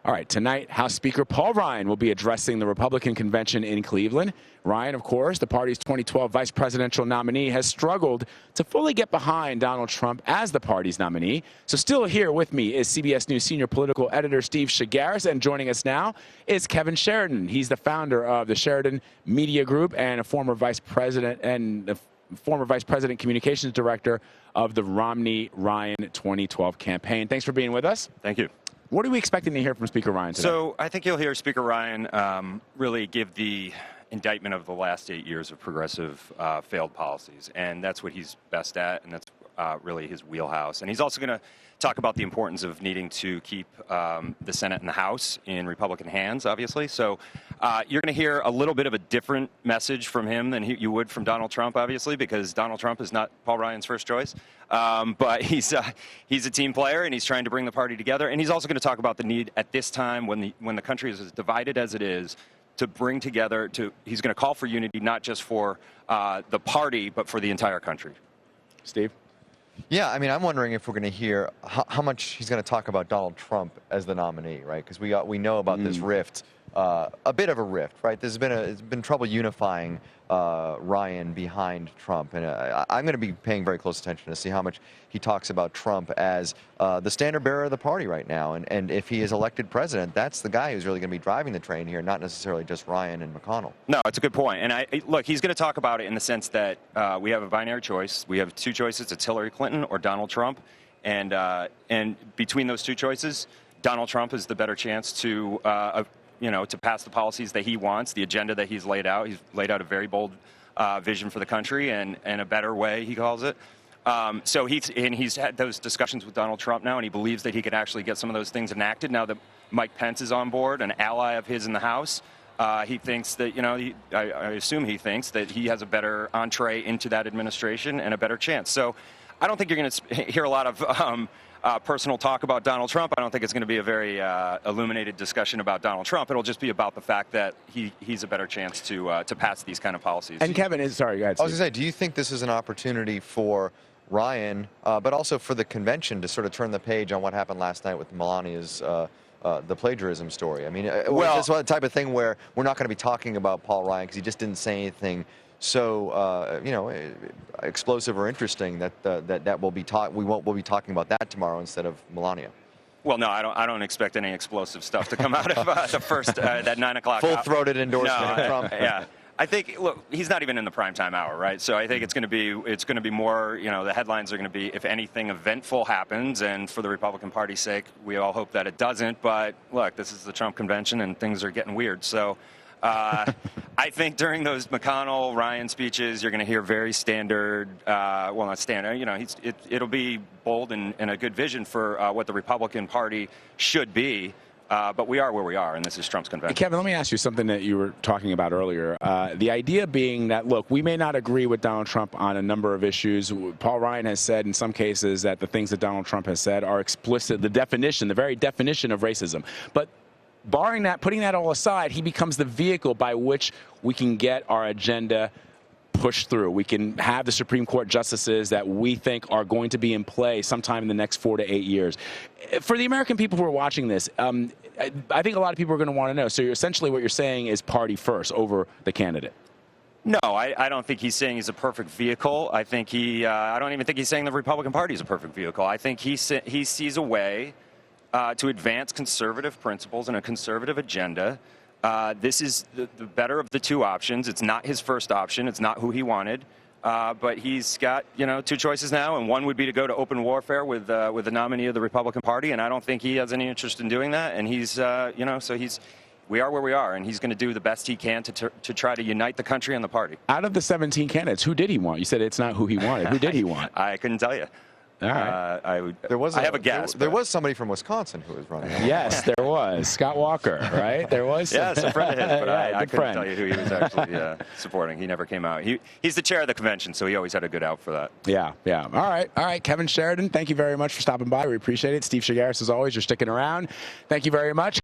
All right, tonight, House Speaker Paul Ryan will be addressing the Republican convention in Cleveland. Ryan, of course, the party's 2012 vice presidential nominee, has struggled to fully get behind Donald Trump as the party's nominee. So still here with me is CBS News senior political editor Steve Chaggaris, and joining us now is Kevin Sheridan. He's the founder of the Sheridan Media Group and a former vice president communications director of the Romney-Ryan 2012 campaign. Thanks for being with us. Thank you. What are we expecting to hear from Speaker Ryan today? So I think you'll hear Speaker Ryan really give the indictment of the last 8 years of progressive failed policies. And that's what he's best at, and that's really his wheelhouse. And he's also going to talk about the importance of needing to keep the Senate and the House in Republican hands, obviously. So you're going to hear a little bit of a different message from him than you would from Donald Trump, obviously, because Donald Trump is not Paul Ryan's first choice. But he's a team player, and he's trying to bring the party together. And he's also going to talk about the need at this time when the country is as divided as it is to bring together, he's going to call for unity, not just for the party, but for the entire country. Steve? Yeah, I mean, I'm wondering if we're going to hear how much he's going to talk about Donald Trump as the nominee, right? Because we know about this rift, a bit of a rift, right? It's been trouble unifying Ryan behind Trump, and I'm going to be paying very close attention to see how much he talks about Trump as the standard bearer of the party right now, and if he is elected president, that's the guy who's really going to be driving the train here, not necessarily just Ryan and McConnell. No, it's a good point, and look, he's going to talk about it in the sense that we have a binary choice. We have two choices: it's Hillary Clinton or Donald Trump, and between those two choices, Donald Trump is the better chance to pass the policies that he wants, the agenda that he's laid out. He's laid out a very bold vision for the country and a better way, he calls it. So he's had those discussions with Donald Trump now, and he believes that he can actually get some of those things enacted now that Mike Pence is on board, an ally of his in the House. He thinks that, I assume he thinks that he has a better entree into that administration and a better chance. So I don't think you're going to hear a lot of personal talk about Donald Trump. I don't think it's going to be a very illuminated discussion about Donald Trump. It'll just be about the fact that he's a better chance to pass these kind of policies. And Kevin sorry, go ahead, Steve. I was going to say, do you think this is an opportunity for Ryan, but also for the convention to sort of turn the page on what happened last night with Melania's the plagiarism story? I mean, well, this is the type of thing where we're not going to be talking about Paul Ryan because he just didn't say anything so explosive or interesting that we'll be talking about that tomorrow instead of Melania. Well, no, I don't expect any explosive stuff to come out of the first that 9 o'clock. Full-throated endorsement of Trump. Yeah. I think, look, he's not even in the primetime hour, right? So I think it's going to be more, the headlines are going to be, if anything eventful happens, and for the Republican Party's sake, we all hope that it doesn't. But look, this is the Trump convention, and things are getting weird. So I think during those McConnell, Ryan speeches, you're going to hear very standard, well, not standard, it'll be bold and a good vision for what the Republican Party should be. But we are where we are, and this is Trump's convention. Kevin, let me ask you something that you were talking about earlier. The idea being that, look, we may not agree with Donald Trump on a number of issues. Paul Ryan has said in some cases that the things that Donald Trump has said are explicit, the very definition of racism. But barring that, putting that all aside, he becomes the vehicle by which we can get our agenda pushed through. We can have the Supreme Court justices that we think are going to be in play sometime in the next 4 to 8 years. For the American people who are watching this, I think a lot of people are going to want to know. So essentially what you're saying is party first over the candidate. No, I don't think he's saying he's a perfect vehicle. I think I don't even think he's saying the Republican Party is a perfect vehicle. I think he sees a way to advance conservative principles and a conservative agenda. This is the better of the two options. It's not his first option. It's not who he wanted. But he's got, two choices now, and one would be to go to open warfare with the nominee of the Republican Party, and I don't think he has any interest in doing that. And we are where we are, and he's going to do the best he can to try to unite the country and the party. Out of the 17 candidates, who did he want? You said it's not who he wanted. Who did he want? I couldn't tell you. All right. I have a guess. There was somebody from Wisconsin who was running. Yes, there was. Scott Walker, right? There was. Yes, a friend of his, but I couldn't tell you who he was actually supporting. He never came out. He's the chair of the convention, so he always had a good out for that. Yeah. All right. Kevin Sheridan, thank you very much for stopping by. We appreciate it. Steve Chaggaris, as always, you're sticking around. Thank you very much.